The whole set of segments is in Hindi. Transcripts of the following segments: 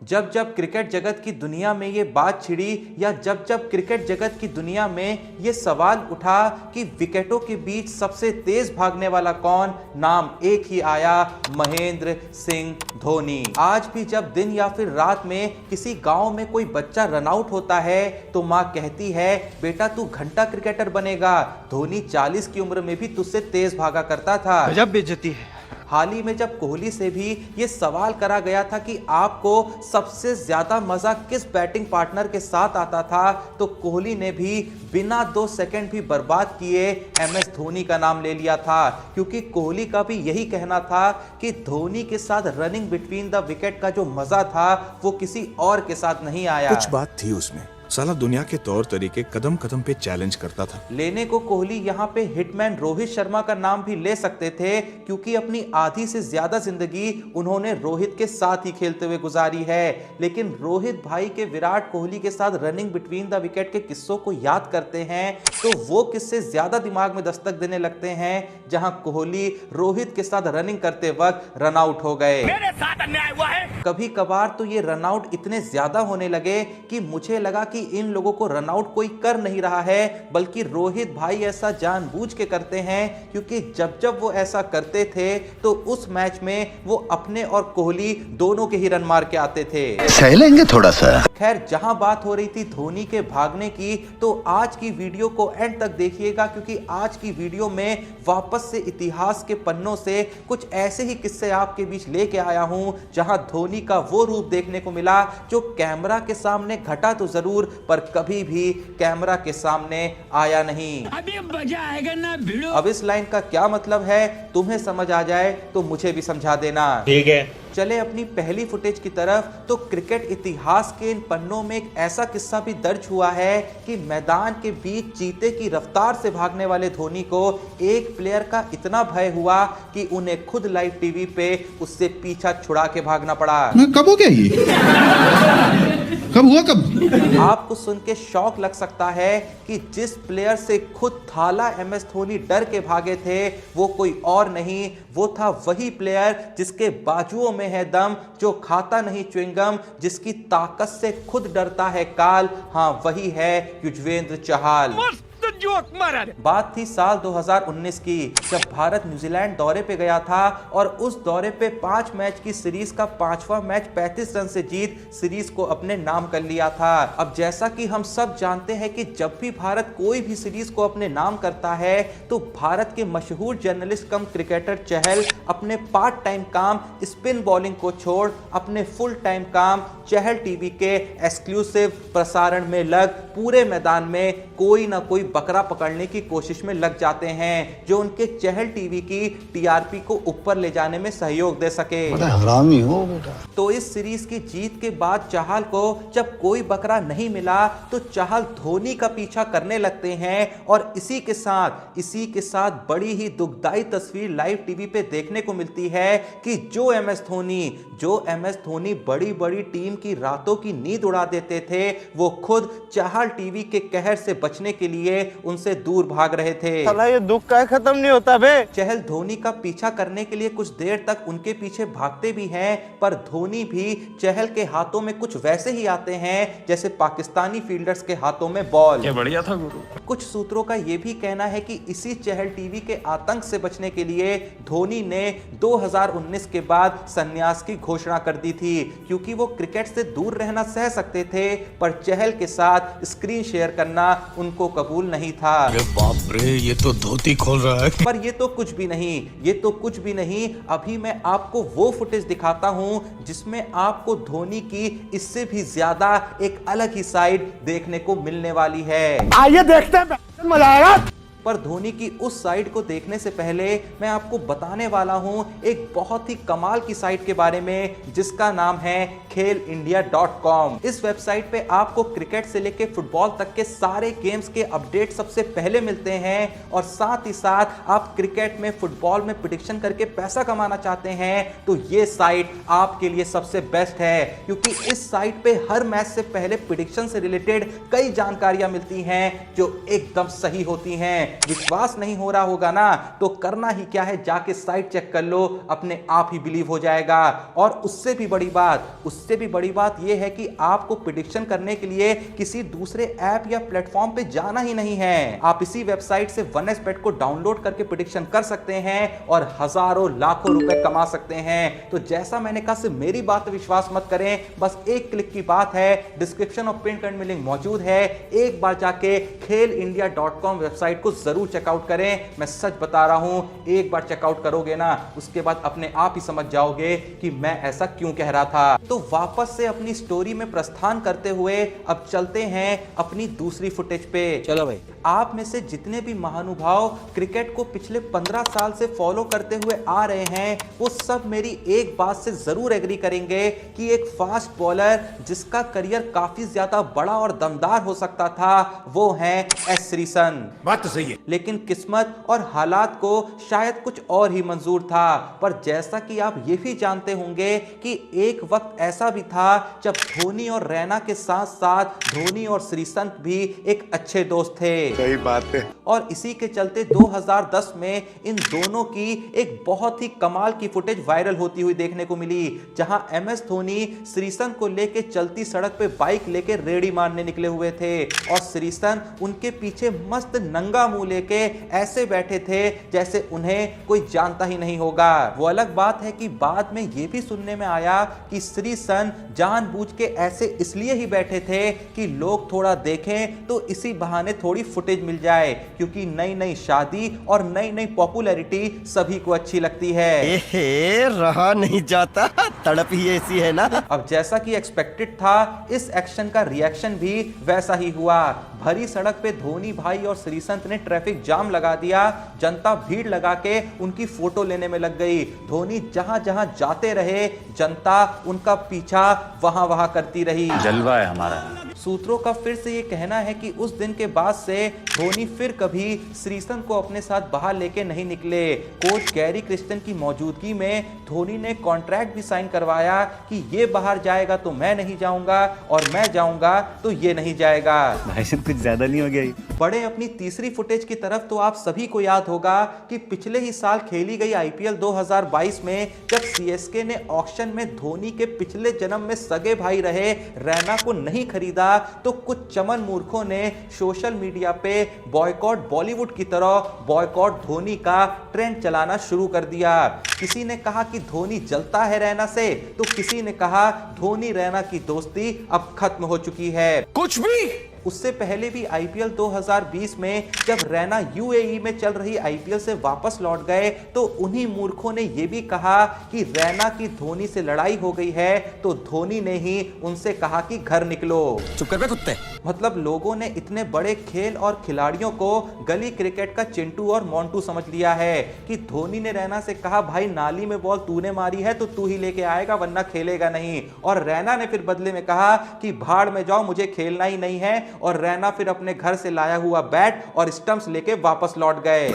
जब जब क्रिकेट जगत की दुनिया में ये बात छिड़ी या जब जब क्रिकेट जगत की दुनिया में ये सवाल उठा कि विकेटों के बीच सबसे तेज भागने वाला कौन, नाम एक ही आया, महेंद्र सिंह धोनी। आज भी जब दिन या फिर रात में किसी गांव में कोई बच्चा रन आउट होता है तो मां कहती है, बेटा तू घंटा क्रिकेटर बनेगा, धोनी 40 की उम्र में भी तुझसे तेज भागा करता था। गजब बेइज्जती है। हाल ही में जब कोहली से भी ये सवाल करा गया था कि आपको सबसे ज्यादा मजा किस बैटिंग पार्टनर के साथ आता था, तो कोहली ने भी बिना 2 सेकंड भी बर्बाद किए MS धोनी का नाम ले लिया था, क्योंकि कोहली का भी यही कहना था कि धोनी के साथ रनिंग बिटवीन द विकेट का जो मजा था वो किसी और के साथ नहीं आया। कुछ बात थी उसमें, साला दुनिया के तौर तरीके कदम कदम पे चैलेंज करता था। लेने को कोहली यहाँ पे हिटमैन रोहित शर्मा का नाम भी ले सकते थे, क्योंकि अपनी आधी से ज्यादा जिंदगी उन्होंने रोहित के साथ ही खेलते हुए गुजारी है। लेकिन रोहित भाई के विराट कोहली के साथ रनिंग बिटवीन द विकेट के किस्सों को याद करते हैं तो वो किस्से ज्यादा दिमाग में दस्तक देने लगते हैं, जहां कोहली रोहित के साथ रनिंग करते वक्त रन आउट हो गए। मेरे साथ अन्याय हुआ है। कभी कभार तो ये रन आउट इतने ज्यादा होने लगे कि मुझे लगा कि इन लोगों को रन आउट कोई कर नहीं रहा है, बल्कि रोहित भाई ऐसा जानबूझ के करते हैं, क्योंकि जब जब वो ऐसा करते थे तो उस मैच में वो अपने और कोहली दोनों के ही रन मार के आते थे। सह लेंगे थोड़ा सा। खैर, जहां बात हो रही थी धोनी के भागने की, तो आज की वीडियो को एंड तक देखिएगा, क्योंकि आज की वीडियो में वापस से इतिहास के पन्नों से कुछ ऐसे ही किस्से आपके बीच लेके आया हूं, जहां धोनी का वो रूप देखने को मिला जो कैमरा के सामने घटा तो जरूर, पर कभी भी कैमरा के सामने आया नहीं। अभी मजा आएगा ना भिड़ो। अब इस लाइन का क्या मतलब है, तुम्हें समझ आ जाए तो मुझे भी समझा देना। ठीक है। चले अपनी पहली फुटेज की तरफ। तो क्रिकेट इतिहास के इन पन्नों में एक ऐसा किस्सा भी दर्ज हुआ है कि मैदान के बीच चीते की रफ्तार से भागने वाले धोनी को एक प्लेयर का इतना भय हुआ कि उन्हें खुद लाइव टीवी पे उससे पीछा छुड़ा के भागना पड़ा। कब हो गया ये? कब हुआ कब? आपको सुन के शौक लग सकता है कि जिस प्लेयर से खुद थाला MS धोनी डर के भागे थे वो कोई और नहीं, वो था वही प्लेयर जिसके बाजुओं में है दम, जो खाता नहीं च्युइंगम, जिसकी ताकत से खुद डरता है काल। हाँ, वही है युजवेंद्र चहल। जोक मारा। बात थी साल 2019 की, जब भारत न्यूजीलैंड दौरे पे गया था और उस दौरे पे 5 मैच की सीरीज का 5वां मैच 35 रन से जीत सीरीज को अपने नाम कर लिया था। अब जैसा कि हम सब जानते हैं कि जब भी भारत कोई भी सीरीज को अपने नाम करता है तो भारत के मशहूर जर्नलिस्ट कम क्रिकेटर चहल अपने पार्ट टाइम काम स्पिन बॉलिंग को छोड़ अपने फुल टाइम काम चहल टीवी के एक्सक्लूसिव प्रसारण में लग पूरे मैदान में कोई ना कोई बकरा पकड़ने की कोशिश में लग जाते हैं, जो उनके चहल टीवी की TRP को ऊपर ले जाने में सहयोग दे सके। हरामी हो बेटा। तो इस सीरीज की जीत के बाद चहल को जब कोई बकरा नहीं मिला तो चहल धोनी का पीछा करने लगते हैं, और इसी के साथ बड़ी ही दुखदाई तस्वीर लाइव टीवी पे देखने को मिलती है कि जो MS धोनी बड़ी बड़ी टीम की रातों की नींद उड़ा देते थे, वो खुद चहल टीवी के कहर से बचने के लिए उनसे दूर भाग रहे थे। साला ये दुख का खत्म नहीं होता बे। चहल धोनी का पीछा करने के लिए कुछ देर तक उनके पीछे भागते भी हैं, पर धोनी भी चहल के हाथों में कुछ वैसे ही आते हैं जैसे पाकिस्तानी फील्डर्स के हाथों में बॉल। क्या बढ़िया था गुरु। कुछ सूत्रों का यह भी कहना है कि इसी चहल टीवी के आतंक से बचने के लिए धोनी ने 2019 के बाद संन्यास की घोषणा कर दी थी, क्योंकि वो क्रिकेट से दूर रहना सह सकते थे, पर चहल के साथ स्क्रीन शेयर करना उनको कबूल नहीं था। अरे बाप रे, ये तो धोती खोल रहा है। पर ये तो कुछ भी नहीं। अभी मैं आपको वो फुटेज दिखाता हूं जिसमें आपको धोनी की इससे भी ज्यादा एक अलग ही साइड देखने को मिलने वाली है। आइए देखते हैं, मजा आएगा। पर धोनी की उस साइट को देखने से पहले मैं आपको बताने वाला हूं एक बहुत ही कमाल की साइट के बारे में, जिसका नाम है खेलइंडिया.com। इस वेबसाइट पे आपको क्रिकेट से लेके फुटबॉल तक के सारे गेम्स के अपडेट सबसे पहले मिलते हैं, और साथ ही साथ आप क्रिकेट में फुटबॉल में प्रेडिक्शन करके पैसा कमाना चाहते हैं तो ये साइट आपके लिए सबसे बेस्ट है, क्योंकि इस साइट पे हर मैच से पहले प्रेडिक्शन से रिलेटेड कई जानकारियां मिलती हैं जो एकदम सही होती हैं। विश्वास नहीं हो रहा होगा ना, तो करना ही क्या है, जाके साइट चेक कर लो, अपने आप ही बिलीव हो जाएगा। और उससे भी बड़ी बात यह है कि आपको प्रेडिक्शन करने के लिए किसी दूसरे ऐप या प्लेटफॉर्म पे जाना ही नहीं है। आप इसी वेबसाइट से 1xBet को डाउनलोड करके प्रेडिक्शन कर सकते हैं और हजारों लाखों रुपए कमा सकते हैं। तो जैसा मैंने कहा, सिर्फ मेरी बात पे विश्वास मत करें, बस एक क्लिक की बात है। डिस्क्रिप्शन और पिन कमेंट में लिंक मौजूद है, एक बार जाके खेलिंडिया.com वेबसाइट को जरूर चेकआउट करें। मैं सच बता रहा हूं, एक बार चेकआउट करोगे ना, उसके बाद अपने आप ही समझ जाओगे कि मैं ऐसा क्यों कह रहा था। तो वापस से अपनी स्टोरी में प्रस्थान करते हुए अब चलते हैं अपनी दूसरी फुटेज पे। चलो भाई। आप में से जितने भी महानुभाव क्रिकेट को पिछले 15 साल से फॉलो करते हुए आ रहे हैं, वो सब मेरी एक बात से जरूर एग्री करेंगे कि एक फास्ट बॉलर जिसका करियर काफी ज्यादा बड़ा और दमदार हो सकता था, वो है एस श्रीसंत। बात तो सही है। लेकिन किस्मत और हालात को शायद कुछ और ही मंजूर था। पर जैसा कि आप ये भी जानते होंगे कि एक वक्त ऐसा भी था जब धोनी और रैना के साथ साथ धोनी और श्रीसंत भी एक अच्छे दोस्त थे। सही बात है। और इसी के चलते 2010 में इन दोनों की एक बहुत ही कमाल की फुटेज वायरल होती हुई देखने को मिली, जहां MS धोनी श्रीसंत को लेके चलती सड़क पे बाइक लेके रेडी मारने निकले हुए थे और श्रीसंत उनके पीछे मस्त नंगा मुंह लेके ऐसे बैठे थे जैसे उन्हें कोई जानता ही नहीं होगा। वो अलग बात है कि बाद में ये भी सुनने में आया कि श्रीसंत जानबूझ के ऐसे इसलिए ही बैठे थे कि लोग थोड़ा देखें तो इसी बहाने थोड़ी फुटेज मिल जाए, क्योंकि नई नई शादी और नई नई पॉपुलैरिटी सभी को अच्छी लगती है। रहा नहीं जाता, तड़प ही ऐसी है ना। अब जैसा कि एक्सपेक्टेड था, इस एक्शन का रिएक्शन भी वैसा ही हुआ। भरी सड़क पे धोनी भाई और श्रीसंत ने ट्रैफिक जाम लगा दिया। जनता भीड़ लगा के उनकी फोटो लेने में लग गई। धोनी जहां जहां जाते रहे, जनता उनका पीछा वहां वहां करती रही। जलवा है हमारा। सूत्रों का फिर से ये कहना है कि उस दिन के बाद से धोनी फिर कभी श्रीसंत को अपने साथ बाहर लेके नहीं निकले। कोच गैरी क्रिस्टन की मौजूदगी में धोनी ने कॉन्ट्रैक्ट भी साइन करवाया कि ये बाहर जाएगा तो मैं नहीं जाऊंगा और मैं जाऊंगा तो ये नहीं जाएगा। भाई साहब कुछ ज्यादा नहीं हो गया? बड़े अपनी तीसरी फुटेज की तरफ तो आप सभी को याद होगा कि पिछले ही साल खेली गई IPL 2022 में जब CSK ने ऑक्शन में धोनी के पिछले जन्म में सगे भाई रहे रैना को नहीं खरीदा, तो कुछ चमन मूर्खों ने सोशल मीडिया पे बॉयकॉट बॉलीवुड की तरह बॉयकॉट धोनी का ट्रेंड चलाना शुरू कर दिया। किसी ने कहा कि धोनी जलता है रैना से, तो किसी ने कहा धोनी रैना की दोस्ती अब खत्म हो चुकी है। कुछ भी। उससे पहले भी IPL 2020 में जब रैना UAE में चल रही IPL से वापस लौट गए, तो उन्हीं मूर्खों ने यह भी कहा कि रैना की धोनी से लड़ाई हो गई है, तो धोनी ने ही उनसे कहा कि घर निकलो। चुप कर बे कुत्ते। मतलब लोगों ने इतने बड़े खेल और खिलाड़ियों को गली क्रिकेट का चिंटू और मोंटू समझ लिया है कि धोनी ने रैना से कहा, भाई नाली में बॉल तूने मारी है तो तू ही लेके आएगा वरना खेलेगा नहीं। और रैना ने फिर बदले में कहा कि भाड़ में जाओ, मुझे खेलना ही नहीं है। और रैना फिर अपने घर से लाया हुआ बैट और स्टंप्स लेके वापस लौट गए।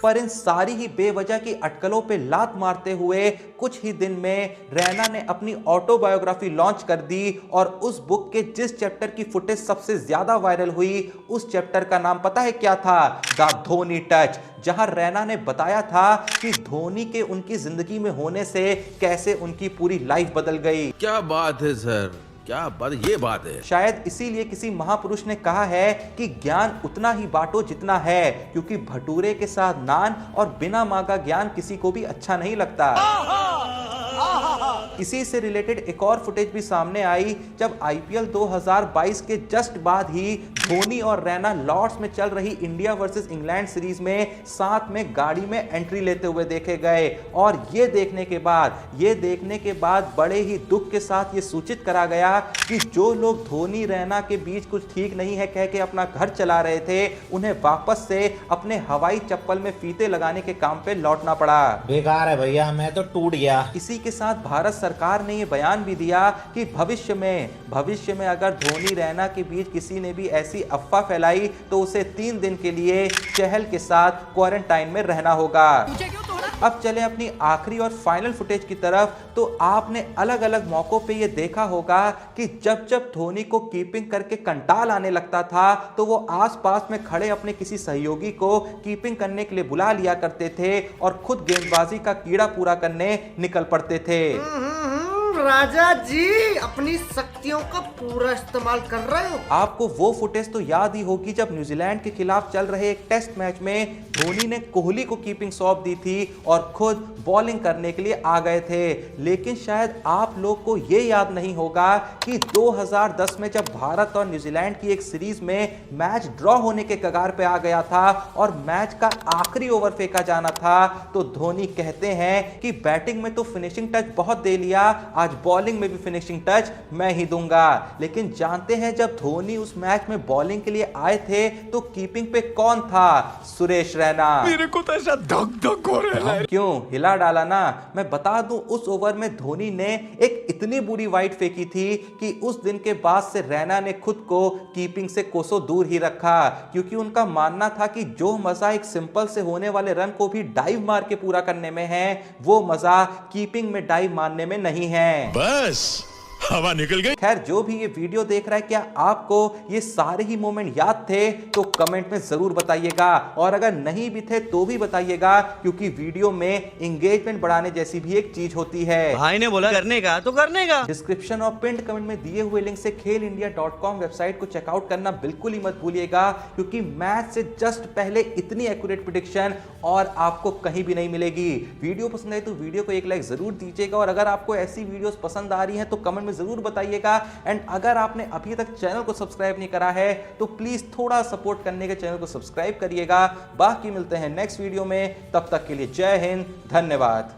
पर इन सारी ही बेवजह की अटकलों पे लात मारते हुए कुछ ही दिन में रैना ने अपनी ऑटोबायोग्राफी लॉन्च कर दी और उस बुक के जिस चैप्टर की फुटेज सबसे ज्यादा वायरल हुई, उस चैप्टर का नाम पता है क्या था? द धोनी टच, जहां रैना ने बताया था कि धोनी के उनकी जिंदगी में होने से कैसे उनकी पूरी लाइफ बदल गई। क्या बात है सर, क्या बात, ये बात है। शायद इसीलिए किसी महापुरुष ने कहा है कि ज्ञान उतना ही बांटो जितना है, क्योंकि भटूरे के साथ नान और बिना मांगा ज्ञान किसी को भी अच्छा नहीं लगता। इसी से रिलेटेड एक और फुटेज भी सामने आई जब IPL 2022 के जस्ट बाद ही धोनी और रैना लॉर्ड्स में चल रही इंडिया वर्सेस इंग्लैंड सीरीज में साथ में गाड़ी में एंट्री लेते हुए देखे गए। और ये देखने के बाद बड़े ही दुख के साथ ये सूचित करा गया कि जो लोग धोनी रैना के बीच कुछ ठीक नहीं है कह के अपना घर चला रहे थे, उन्हें वापस से अपने हवाई चप्पल में फीते लगाने के काम पे लौटना पड़ा। बेकार है भैया, मैं तो टूट गया। इसी के साथ भारत सरकार ने यह बयान भी दिया कि भविष्य में अगर धोनी रैना के बीच किसी ने भी ऐसी अफवाह फैलाई तो उसे 3 दिन के लिए चहल के साथ क्वारंटाइन में रहना होगा। अब चले अपनी आखिरी और फाइनल फुटेज की तरफ। तो आपने अलग अलग मौकों पे ये देखा होगा कि जब जब धोनी को कीपिंग करके कंटाल आने लगता था तो वो आसपास में खड़े अपने किसी सहयोगी को कीपिंग करने के लिए बुला लिया करते थे और खुद गेंदबाजी का कीड़ा पूरा करने निकल पड़ते थे। राजा जी अपनी शक्तियों का पूरा इस्तेमाल कर रहे हो। आपको वो फुटेज तो याद ही होगी जब न्यूजीलैंड के खिलाफ चल रहे एक टेस्ट मैच में धोनी ने कोहली को कीपिंग सौंप दी थी और खुद बॉलिंग करने के लिए आ गए थे। लेकिन शायद आप लोग को ये याद नहीं होगा कि 2010 में जब भारत और न्यूजीलैंड की एक सीरीज में मैच ड्रॉ होने के कगार पे आ गया था और मैच का आखिरी ओवर फेंका जाना था तो धोनी कहते हैं कि बैटिंग में तो फिनिशिंग टच बहुत दे लिया, आज बॉलिंग में भी फिनिशिंग टच मैं ही दूंगा। लेकिन जानते हैं जब धोनी उस मैच में बॉलिंग के लिए आए थे तो कीपिंग पे कौन था? सुरेश रैना। मेरे को तो ऐसा धक धक हो रहा है। क्यों हिला डाला ना। मैं बता दूं उस ओवर में धोनी ने एक इतनी बुरी वाइड फेंकी थी कि उस दिन के बाद से रैना ने खुद को कीपिंग से कोसों दूर ही रखा, क्योंकि उनका मानना था कि जो मजा एक सिंपल से होने वाले रन को भी डाइव मार के पूरा करने में है वो मजा कीपिंग में डाइव मारने में नहीं है। बस हवा निकल गई। खैर जो भी ये वीडियो देख रहा है क्या आपको ये सारे ही मोमेंट याद थे? तो कमेंट में जरूर बताइएगा और अगर नहीं भी थे तो भी बताइएगा, क्योंकि वीडियो में एंगेजमेंट बढ़ाने जैसी भी एक चीज होती है। भाई ने बोला करने का तो करने का। डिस्क्रिप्शन और पिंड कमेंट में दिए हुए लिंक से खेलिंडिया.com वेबसाइट को चेकआउट करना बिल्कुल ही मत भूलिएगा, क्योंकि मैच से जस्ट पहले इतनी एक्यूरेट प्रेडिक्शन और आपको कहीं भी नहीं मिलेगी। वीडियो पसंद है तो वीडियो को एक लाइक जरूर दीजिएगा और अगर आपको ऐसी वीडियोस पसंद आ रही हैं तो कमेंट में जरूर बताइएगा। एंड अगर आपने अभी तक चैनल को सब्सक्राइब नहीं करा है तो प्लीज थोड़ा सपोर्ट करने के चैनल को सब्सक्राइब करिएगा। बाकी मिलते हैं नेक्स्ट वीडियो में, तब तक के लिए जय हिंद, धन्यवाद।